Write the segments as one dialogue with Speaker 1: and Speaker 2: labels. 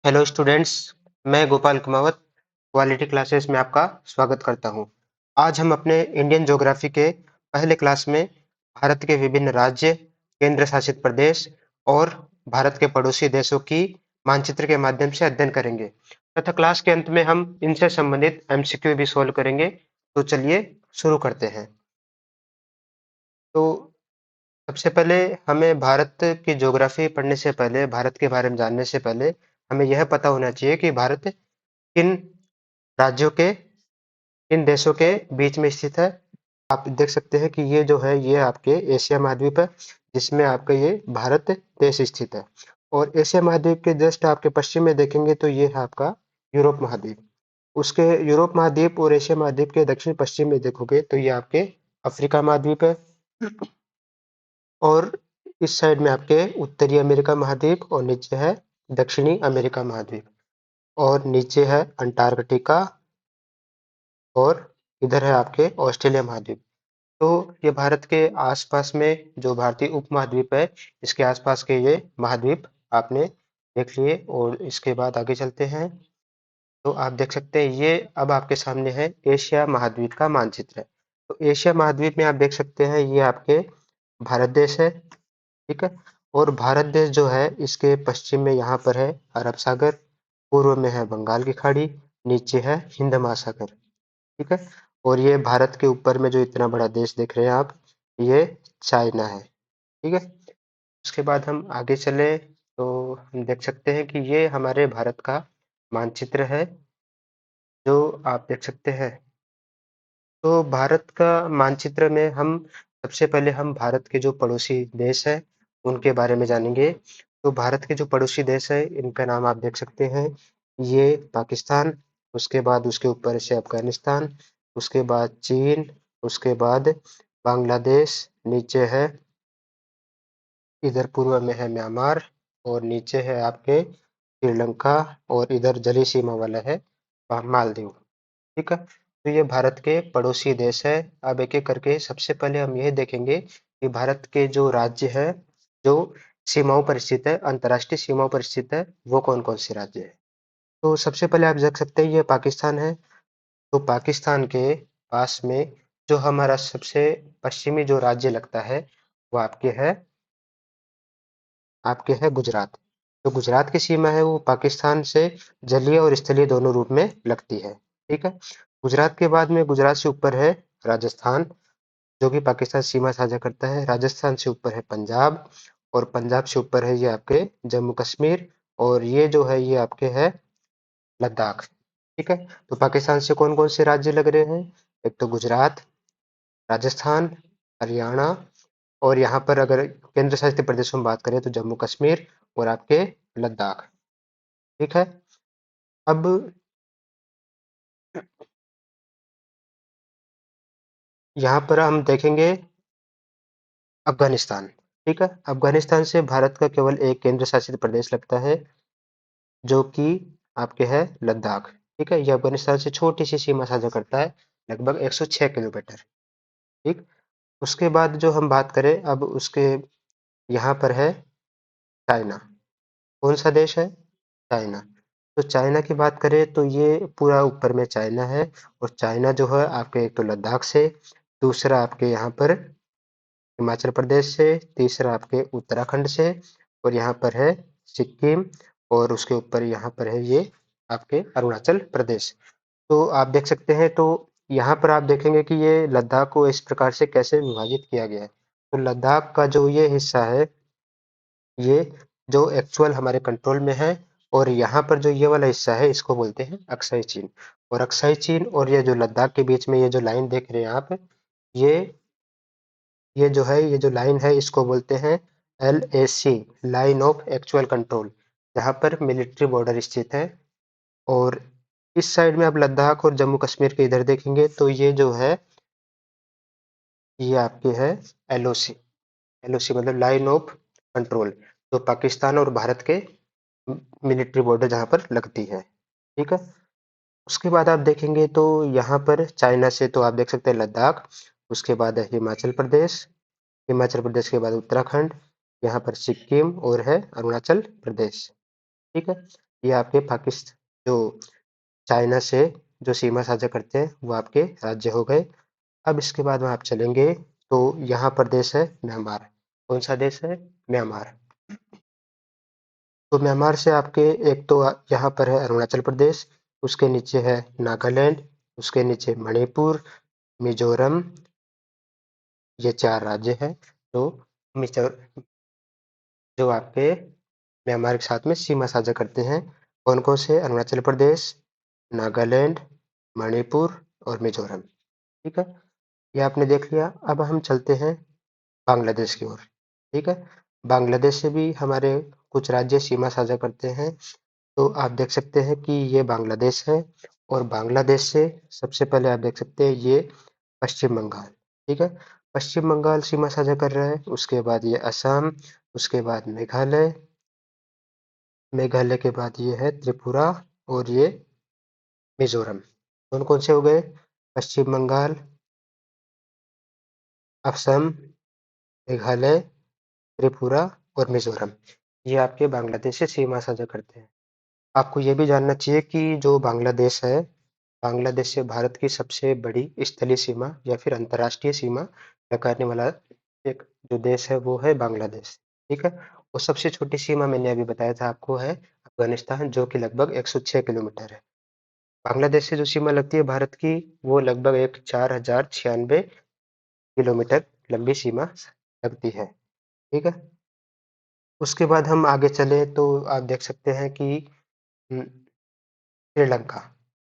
Speaker 1: Hello students, मैं Gopal Kumawat quality classes में आपका स्वागत करता हूं। आज हम अपने इंडियन ज्योग्राफी के पहले क्लास में भारत के विभिन्न राज्य, केंद्र शासित प्रदेश और भारत के पड़ोसी देशों की मानचित्र के माध्यम से अध्ययन करेंगे तथा क्लास के अंत में हम इनसे संबंधित एमसीक्यू भी सोल्व करेंगे। तो चलिए शुरू करते हैं। तो सबसे पहले हमें भारत की ज्योग्राफी पढ़ने से पहले, भारत के बारे में जानने से पहले हमें यह पता होना चाहिए कि भारत किन राज्यों के, किन देशों के बीच में स्थित है। आप देख सकते हैं कि ये जो है ये आपके एशिया महाद्वीप है, जिसमें आपका ये भारत देश स्थित है। और एशिया महाद्वीप के जस्ट आपके पश्चिम में देखेंगे तो ये है आपका यूरोप महाद्वीप। उसके यूरोप महाद्वीप और एशिया महाद्वीप के दक्षिण पश्चिम में देखोगे तो ये आपके अफ्रीका महाद्वीप है। और इस साइड में आपके उत्तरी अमेरिका महाद्वीप और नीचे है दक्षिणी अमेरिका महाद्वीप और नीचे है अंटार्कटिका और इधर है आपके ऑस्ट्रेलिया महाद्वीप। तो ये भारत के आसपास में जो भारतीय उपमहाद्वीप है, इसके आसपास के ये महाद्वीप आपने देख लिए। और इसके बाद आगे चलते हैं तो आप देख सकते हैं ये अब आपके सामने है एशिया महाद्वीप का मानचित्र है। तो एशिया महाद्वीप में आप देख सकते हैं ये आपके भारत देश है, ठीक है। और भारत देश जो है इसके पश्चिम में यहाँ पर है अरब सागर, पूर्व में है बंगाल की खाड़ी, नीचे है हिंद महासागर, ठीक है। और ये भारत के ऊपर में जो इतना बड़ा देश देख रहे हैं आप, ये चाइना है, ठीक है। उसके बाद हम आगे चले तो हम देख सकते हैं कि ये हमारे भारत का मानचित्र है, जो आप देख सकते हैं। तो भारत का मानचित्र में हम सबसे पहले हम भारत के जो पड़ोसी देश है उनके बारे में जानेंगे। तो भारत के जो पड़ोसी देश है इनका नाम आप देख सकते हैं, ये पाकिस्तान, उसके बाद उसके ऊपर से अफगानिस्तान, उसके बाद चीन, उसके बाद बांग्लादेश, नीचे है इधर पूर्व में है म्यांमार और नीचे है आपके श्रीलंका और इधर जलीय सीमा वाला है मालदीव, ठीक है। तो ये भारत के पड़ोसी देश है। अब एक एक करके सबसे पहले हम यह देखेंगे कि भारत के जो राज्य है, जो सीमाओं पर स्थित है, अंतर्राष्ट्रीय सीमाओं पर स्थित है, वो कौन कौन से राज्य है। तो सबसे पहले आप देख सकते हैं ये पाकिस्तान है। तो पाकिस्तान के पास में जो हमारा सबसे पश्चिमी जो राज्य लगता है वो आपके है गुजरात। तो गुजरात की सीमा है वो पाकिस्तान से जलीय और स्थलीय दोनों रूप में लगती है, ठीक है। गुजरात के बाद में गुजरात से ऊपर है राजस्थान, जो कि पाकिस्तान सीमा साझा करता है। राजस्थान से ऊपर है पंजाब और पंजाब से ऊपर है ये आपके जम्मू कश्मीर और ये जो है ये आपके है लद्दाख, ठीक है। तो पाकिस्तान से कौन कौन से राज्य लग रहे हैं, एक तो गुजरात, राजस्थान, हरियाणा और यहाँ पर अगर केंद्र शासित प्रदेशों में बात करें तो जम्मू कश्मीर और आपके लद्दाख, ठीक है। अब यहाँ पर हम देखेंगे अफगानिस्तान, ठीक है। अफगानिस्तान से भारत का केवल एक केंद्र शासित प्रदेश लगता है, जो कि आपके है लद्दाख, ठीक है। यह अफगानिस्तान से छोटी सी सीमा साझा करता है, लगभग 106 किलोमीटर, ठीक। उसके बाद जो हम बात करें अब उसके यहाँ पर है चाइना। कौन सा देश है, चाइना। तो चाइना की बात करें तो ये पूरा ऊपर में चाइना है और चाइना जो है आपके एक तो लद्दाख से, दूसरा आपके यहाँ पर हिमाचल प्रदेश से, तीसरा आपके उत्तराखंड से और यहाँ पर है सिक्किम और उसके ऊपर यहाँ पर है ये आपके अरुणाचल प्रदेश। तो आप देख सकते हैं तो यहाँ पर आप देखेंगे कि ये लद्दाख को इस प्रकार से कैसे विभाजित किया गया है। तो लद्दाख का जो ये हिस्सा है ये जो एक्चुअल हमारे कंट्रोल में है और यहाँ पर जो ये वाला हिस्सा है इसको बोलते हैं अक्साई चीन। और अक्साई चीन और ये जो लद्दाख के बीच में ये जो लाइन देख रहे हैं आप, ये ये जो है ये जो लाइन है इसको बोलते हैं LAC, line of actual control, जहाँ पर मिलिट्री बॉर्डर स्थित है। और इस साइड में आप लद्दाख और जम्मू कश्मीर के इधर देखेंगे तो ये जो है ये आपके है LOC, LOC मतलब लाइन ऑफ कंट्रोल, जो पाकिस्तान और भारत के मिलिट्री बॉर्डर जहाँ पर लगती है, ठीक है। उसके बाद आप देखेंगे तो यहाँ पर चाइना से तो आप देख सकते हैं लद्दाख, उसके बाद है हिमाचल प्रदेश, हिमाचल प्रदेश के बाद उत्तराखंड, यहाँ पर सिक्किम और है अरुणाचल प्रदेश, ठीक है। ये आपके जो चाइना से जो सीमा साझा करते हैं वो आपके राज्य हो गए। अब इसके बाद में आप चलेंगे तो यहाँ पर देश है म्यांमार। कौन सा देश है? म्यांमार। तो म्यांमार से आपके एक तो यहाँ पर है अरुणाचल प्रदेश, उसके नीचे है नागालैंड, उसके नीचे मणिपुर, मिजोरम, ये 4 राज्य हैं। तो मिजो जो आपके म्यांमार के साथ में सीमा साझा करते हैं। कौन-कौन से? अरुणाचल प्रदेश, नागालैंड, मणिपुर और मिजोरम। ठीक है? ये आपने देख लिया। अब हम चलते हैं बांग्लादेश की ओर। ठीक है? बांग्लादेश से भी हमारे कुछ राज्य सीमा साझा करते हैं। तो आप देख सकते हैं कि ये बांग्लादेश है और बांग्लादेश से सबसे पहले आप देख सकते हैं ये पश्चिम बंगाल। ठीक है? पश्चिम बंगाल सीमा साझा कर रहा है, उसके बाद ये असम, उसके बाद मेघालय, मेघालय के बाद ये है त्रिपुरा और ये मिजोरम। कौन-कौन से हो गए? पश्चिम बंगाल, असम, मेघालय, त्रिपुरा और मिजोरम। ये आपके बांग्लादेश से सीमा साझा करते हैं। आपको ये भी जानना चाहिए कि जो बांग्लादेश है, बांग्लादेश से भारत की सबसे बड़ी स्थलीय सीमा या फिर अंतर्राष्ट्रीय सीमा तय करने वाला एक जो देश है वो है बांग्लादेश। ठीक है? और सबसे छोटी सीमा मैंने अभी बताया था आपको है अफ़गानिस्तान, जो कि लगभग 106 किलोमीटर है। बांग्लादेश से जो सीमा लगती है भारत की, वो लगभग एक 4096 किलोमीटर लंबी सीमा लगती है। ठीक है? उसके बाद हम आगे चले तो आप देख सकते हैं कि उम, श्रीलंका।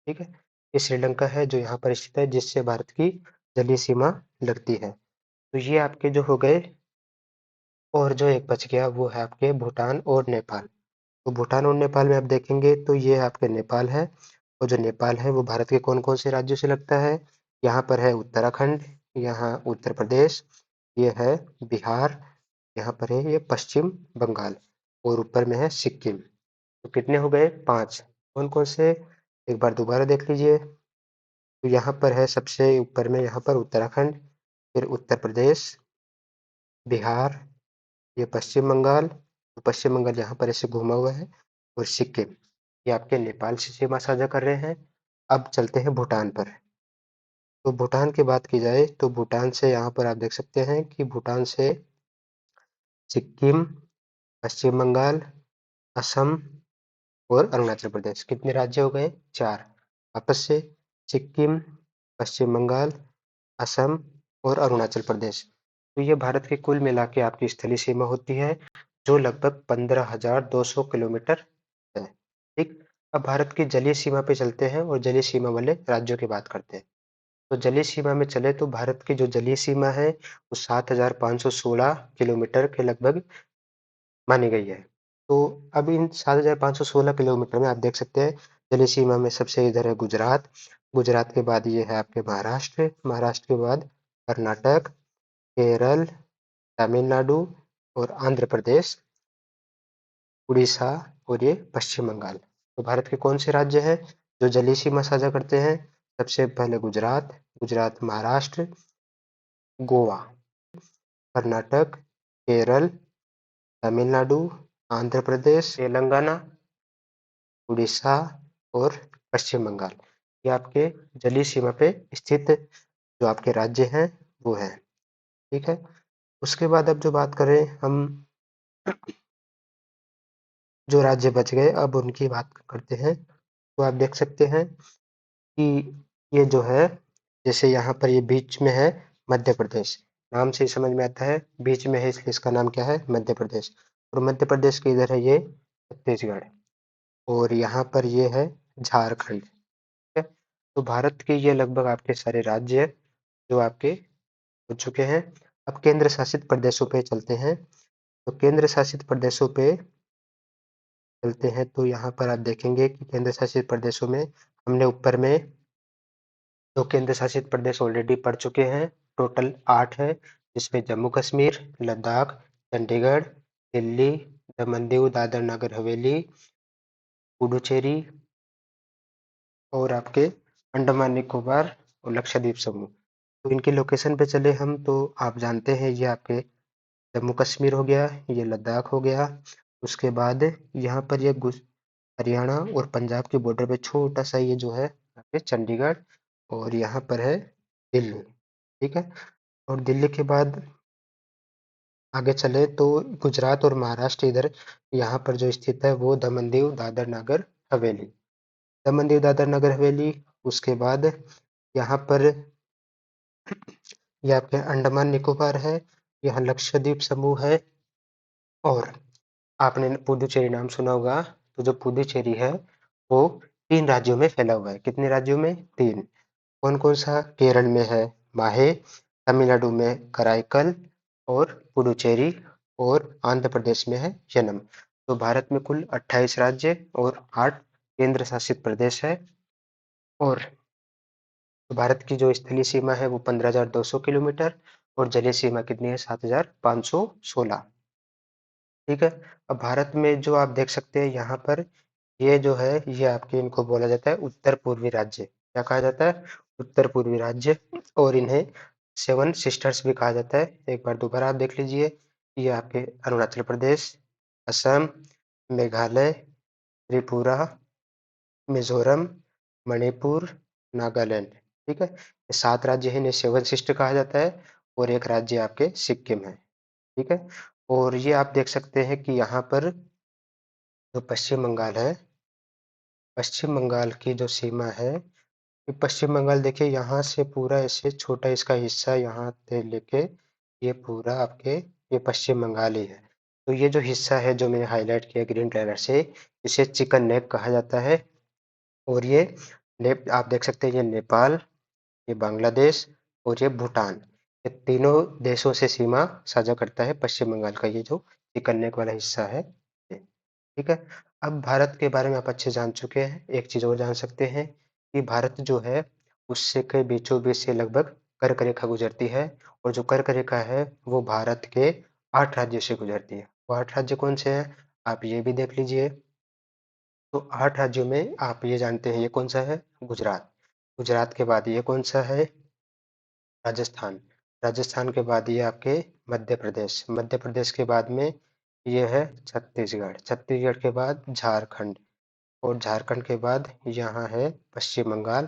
Speaker 1: ठीक है? ये श्रीलंका है जो यहाँ पर स्थित है, जिससे भारत की जलीय सीमा लगती है। तो ये आपके जो हो गए और जो एक बच गया वो है आपके भूटान और नेपाल। तो भूटान और नेपाल में आप देखेंगे तो ये आपके नेपाल है और जो नेपाल है वो भारत के कौन-कौन से राज्यों से लगता है? यहाँ पर है उत्तराखंड, यहाँ उत्तर प्रदेश, ये है बिहार, यहाँ पर है ये पश्चिम बंगाल और ऊपर में है सिक्किम। तो कितने हो गए? 5। कौन-कौन से? एक बार दोबारा देख लीजिए। तो यहाँ पर है सबसे ऊपर में यहाँ पर उत्तराखंड, फिर उत्तर प्रदेश, बिहार, ये पश्चिम बंगाल, तो पश्चिम बंगाल यहाँ पर ऐसे घुमा हुआ है और सिक्किम, ये आपके नेपाल से सीमा साझा कर रहे हैं। अब चलते हैं भूटान पर। तो भूटान की बात की जाए तो भूटान से यहाँ पर आप देख सकते हैं कि भूटान से सिक्किम, पश्चिम बंगाल, असम और अरुणाचल प्रदेश। कितने राज्य हो गए? 4। वापस से सिक्किम, पश्चिम बंगाल, असम और अरुणाचल प्रदेश। तो ये भारत के कुल मिला के आपकी स्थलीय सीमा होती है, जो लगभग 15,200 किलोमीटर है। ठीक? अब भारत की जलीय सीमा पे चलते हैं और जलीय सीमा वाले राज्यों की बात करते हैं। तो जलीय सीमा में चले तो भारत की जो जलीय सीमा है, वो 7,516 किलोमीटर के लगभग मानी गई है। तो अब इन 7,516 किलोमीटर में आप देख सकते हैं जलीय सीमा में सबसे इधर है गुजरात, गुजरात के बाद ये है आपके महाराष्ट्र, महाराष्ट्र के बाद कर्नाटक, केरल, तमिलनाडु और आंध्र प्रदेश, उड़ीसा और ये पश्चिम बंगाल। तो भारत के कौन से राज्य हैं जो जलीय सीमा साझा करते हैं? सबसे पहले गुजरात, गुजरात, महाराष्ट्र, गोवा, कर्नाटक, केरल, तमिलनाडु, आंध्र प्रदेश, तेलंगाना, उड़ीसा और पश्चिम बंगाल। ये आपके जलीय सीमा पे स्थित जो आपके राज्य हैं वो हैं। ठीक है? उसके बाद अब जो बात करें हम जो राज्य बच गए अब उनकी बात करते हैं। तो आप देख सकते हैं कि ये जो है जैसे यहाँ पर ये बीच में है मध्य प्रदेश, नाम से ही समझ में आता है बीच में है इसलिए इसका नाम क्या है? मध्य प्रदेश। और मध्य प्रदेश के इधर है ये छत्तीसगढ़ और यहाँ पर ये है झारखंड। ठीक है? तो भारत के ये लगभग आपके सारे राज्य जो आपके हो चुके हैं। अब केंद्र शासित प्रदेशों पे चलते हैं। तो केंद्र शासित प्रदेशों पे चलते हैं तो यहाँ पर आप देखेंगे कि केंद्र शासित प्रदेशों में हमने ऊपर में 2 केंद्र शासित प्रदेश ऑलरेडी पढ़ चुके हैं, टोटल 8 है, जिसमें जम्मू कश्मीर, लद्दाख, चंडीगढ़, दिल्ली, दमन-दीव, दादर नगर हवेली, पुडुचेरी और आपके अंडमान निकोबार और लक्षद्वीप समूह। तो इनके लोकेशन पे चले हम तो आप जानते हैं ये आपके जम्मू कश्मीर हो गया, ये लद्दाख हो गया, उसके बाद यहाँ पर ये हरियाणा और पंजाब के बॉर्डर पे छोटा सा ये जो है यहाँ पे चंडीगढ़, और यहाँ पर है दिल्ली। ठीक है, और दिल्ली के बाद आगे चले तो गुजरात और महाराष्ट्र इधर यहाँ पर जो स्थित है वो दमन दीव दादर नगर हवेली। दमन दीव दादर नगर हवेली, उसके बाद यहाँ पर ये आपके अंडमान निकोबार है, यहाँ लक्षद्वीप समूह है, और आपने पुडुचेरी नाम सुना होगा। तो जो पुडुचेरी है वो 3 राज्यों में फैला हुआ है। कितने राज्यों में? 3। कौन-कौन सा? केरल में है माहे, तमिलनाडु में कराईकल और पुडुचेरी, और आंध्र प्रदेश में है यनम। तो भारत में कुल 28 राज्य और 8 केंद्र शासित प्रदेश है, और भारत की जो स्थलीय सीमा है वो 15,200 किलोमीटर, और जलीय सीमा कितनी है? 7,516। ठीक है, अब भारत में जो आप देख सकते हैं यहाँ पर, ये जो है ये आपके इनको बोला जाता है उत्तर पूर्वी राज्य। क्या कहा जाता है? उत्तर पूर्वी राज्य, और इन्हें 7 सिस्टर्स भी कहा जाता है। एक बार दोबारा आप देख लीजिए, ये आपके अरुणाचल प्रदेश, असम, मेघालय, त्रिपुरा, मिजोरम, मणिपुर, नागालैंड। ठीक है, ये 7 राज्य हैं, इन्हें 7 सिस्टर कहा जाता है, और एक राज्य आपके सिक्किम है। ठीक है, और ये आप देख सकते हैं कि यहाँ पर जो पश्चिम बंगाल है, पश्चिम बंगाल की जो सीमा है, ये पश्चिम बंगाल देखिए यहाँ से पूरा ऐसे छोटा इसका हिस्सा यहाँ से लेके ये पूरा आपके ये पश्चिम बंगाल ही है। तो ये जो हिस्सा है जो मैंने हाईलाइट किया ग्रीन कलर से, इसे चिकन नेक कहा जाता है, और ये आप देख सकते हैं ये नेपाल, ये बांग्लादेश और ये भूटान, ये तीनों देशों से सीमा साझा करता है पश्चिम बंगाल का ये जो चिकन नेक वाला हिस्सा है ये। ठीक है, अब भारत के बारे में आप अच्छे जान चुके हैं। एक चीज़ और जान सकते हैं कि भारत जो है उससे के बीचों बीच से लगभग कर्क रेखा गुजरती है, और जो कर्क रेखा है वो भारत के 8 राज्यों से गुजरती है। वो 8 राज्य कौन से हैं? आप ये भी देख लीजिए। तो 8 राज्यों में आप ये जानते हैं ये कौन सा है? गुजरात। गुजरात के बाद ये कौन सा है? राजस्थान। राजस्थान के बाद ये आपके मध्य प्रदेश। मध्य प्रदेश के बाद में ये है छत्तीसगढ़। छत्तीसगढ़ के बाद झारखंड, और झारखंड के बाद यहाँ है पश्चिम बंगाल।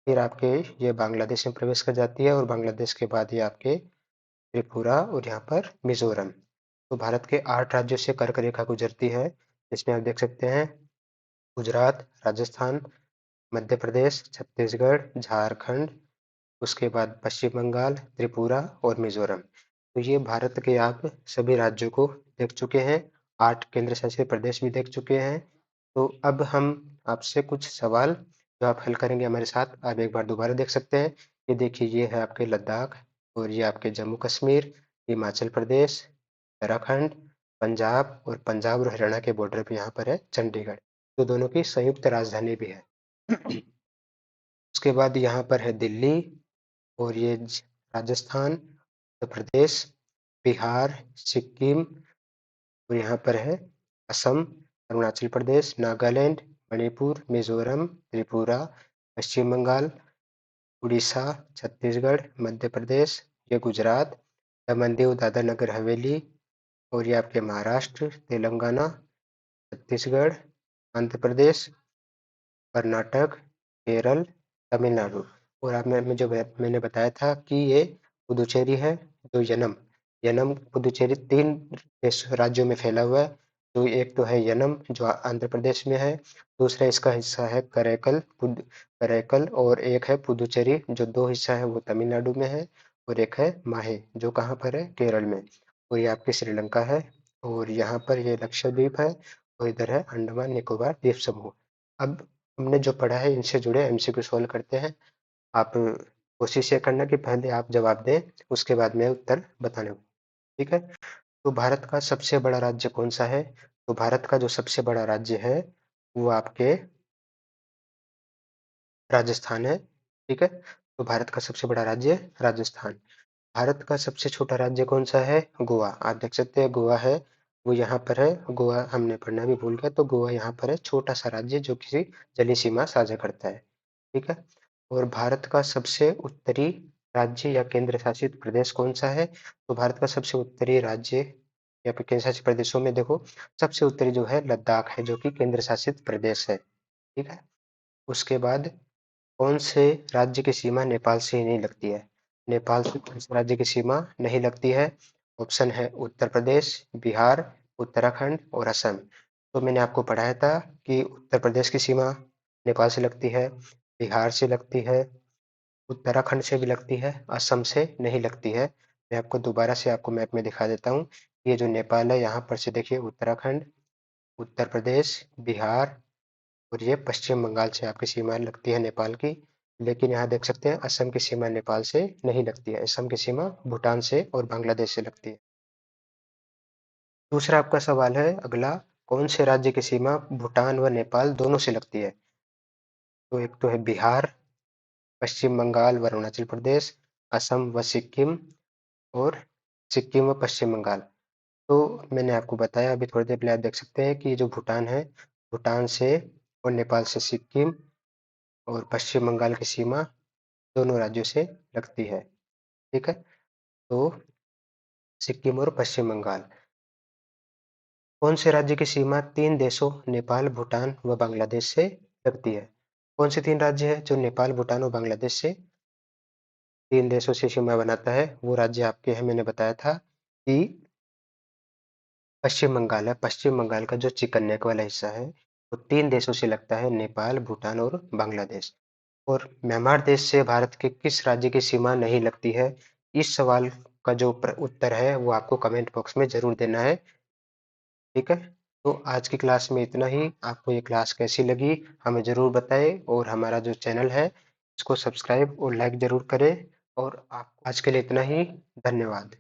Speaker 1: फिर आपके ये बांग्लादेश में प्रवेश कर जाती है, और बांग्लादेश के बाद ये आपके त्रिपुरा और यहाँ पर मिजोरम। तो भारत के 8 राज्यों से कर्क रेखा गुजरती है, जिसमें आप देख सकते हैं गुजरात, राजस्थान, मध्य प्रदेश, छत्तीसगढ़, झारखंड, उसके बाद पश्चिम बंगाल, त्रिपुरा और मिजोरम। तो ये भारत के आप सभी राज्यों को देख चुके हैं, 8 केंद्र शासित प्रदेश भी देख चुके हैं। तो अब हम आपसे कुछ सवाल जो आप हल करेंगे हमारे साथ, आप एक बार दोबारा देख सकते हैं। ये देखिए ये है आपके लद्दाख, और ये आपके जम्मू कश्मीर, हिमाचल प्रदेश, उत्तराखंड, पंजाब, और पंजाब और हरियाणा के बॉर्डर पे यहाँ पर है चंडीगढ़, जो दोनों की संयुक्त राजधानी भी है। उसके बाद यहाँ पर है दिल्ली, और ये राजस्थान, उत्तर प्रदेश, बिहार, सिक्किम, और यहाँ पर है असम, अरुणाचल प्रदेश, नागालैंड, मणिपुर, मिजोरम, त्रिपुरा, पश्चिम बंगाल, उड़ीसा, छत्तीसगढ़, मध्य प्रदेश, ये गुजरात, दमन दीव दादरा नगर हवेली, और ये आपके महाराष्ट्र, तेलंगाना, छत्तीसगढ़, आंध्र प्रदेश, कर्नाटक, केरल, तमिलनाडु, और आप में जो मैंने बताया था कि ये पुदुचेरी है, जो यनम यनम पुदुचेरी 3 राज्यों में फैला हुआ है। तो एक तो है यनम जो आंध्र प्रदेश में है, दूसरा इसका हिस्सा है करैकल, और एक है पुदुचेरी जो 2 हिस्सा है वो तमिलनाडु में है, और एक है माहे जो कहाँ पर है? केरल में, और ये आपके श्रीलंका है, और यहाँ पर ये लक्षद्वीप है, और इधर है अंडमान निकोबार द्वीप समूह। अब हमने जो पढ़ा है इनसे जुड़े एमसीक्यू सॉल्व करते हैं। आप कोशिश ये करना कि पहले आप जवाब दें, उसके बाद मैं उत्तर बताने हूँ। ठीक है, तो भारत का सबसे बड़ा राज्य कौन सा है? तो भारत का जो सबसे बड़ा राज्य है वो आपके राजस्थान है। ठीक है, तो भारत का सबसे बड़ा राज्य राजस्थान। भारत का सबसे छोटा राज्य कौन सा है? गोवा। आप देख सकते हैं गोवा है, वो यहाँ पर है। गोवा हमने पढ़ना भी भूल गया, तो गोवा यहाँ पर है, छोटा सा राज्य जो किसी जलीय सीमा साझा करता है। ठीक है, और भारत का सबसे उत्तरी राज्य या केंद्र शासित प्रदेश कौन सा है? तो भारत का सबसे उत्तरी राज्य यहाँ पे केंद्र शासित प्रदेशों में देखो सबसे उत्तरी जो है लद्दाख है, जो कि केंद्र शासित प्रदेश है। ठीक है। उसके बाद कौन से राज्य की सीमा नेपाल से नहीं लगती है? नेपाल से कौन से राज्य की सीमा नहीं लगती है? ऑप्शन है उत्तर प्रदेश, बिहार, उत्तराखंड और असम। तो मैंने आपको पढ़ाया था कि उत्तर प्रदेश की सीमा नेपाल से लगती है, बिहार से लगती है, उत्तराखंड से भी लगती है, असम से नहीं लगती है। मैं आपको दोबारा से आपको मैप में दिखा देता हूँ। ये जो नेपाल है यहाँ पर से देखिए उत्तराखंड, उत्तर प्रदेश, बिहार और ये पश्चिम बंगाल से आपकी सीमा लगती है नेपाल की। लेकिन यहाँ देख सकते हैं असम की सीमा नेपाल से नहीं लगती है। असम की सीमा भूटान से और बांग्लादेश से लगती है। दूसरा आपका सवाल है अगला, कौन से राज्य की सीमा भूटान व नेपाल दोनों से लगती है? तो एक तो है बिहार, पश्चिम बंगाल व अरुणाचल प्रदेश, असम व सिक्किम और सिक्किम व पश्चिम बंगाल। तो मैंने आपको बताया अभी थोड़ी देर पहले, आप देख सकते हैं कि ये जो भूटान है, भूटान से और नेपाल से सिक्किम और पश्चिम बंगाल की सीमा दोनों राज्यों से लगती है। ठीक है। तो सिक्किम और पश्चिम बंगाल। कौन से राज्य की सीमा तीन देशों नेपाल, भूटान व बांग्लादेश से लगती है? कौन से तीन राज्य है जो नेपाल, भूटान और बांग्लादेश से तीन देशों से सीमा बनाता है? वो राज्य आपके हैं, मैंने बताया था कि पश्चिम बंगाल है। पश्चिम बंगाल का जो चिकन नेक वाला हिस्सा है वो तीन देशों से लगता है, नेपाल, भूटान और बांग्लादेश। और म्यांमार देश से भारत के किस राज्य की सीमा नहीं लगती है? इस सवाल का जो उत्तर है वो आपको कमेंट बॉक्स में जरूर देना है। ठीक है। तो आज की क्लास में इतना ही। आपको ये क्लास कैसी लगी हमें जरूर बताएं, और हमारा जो चैनल है इसको सब्सक्राइब और लाइक जरूर करें। और आप आज के लिए इतना ही। धन्यवाद।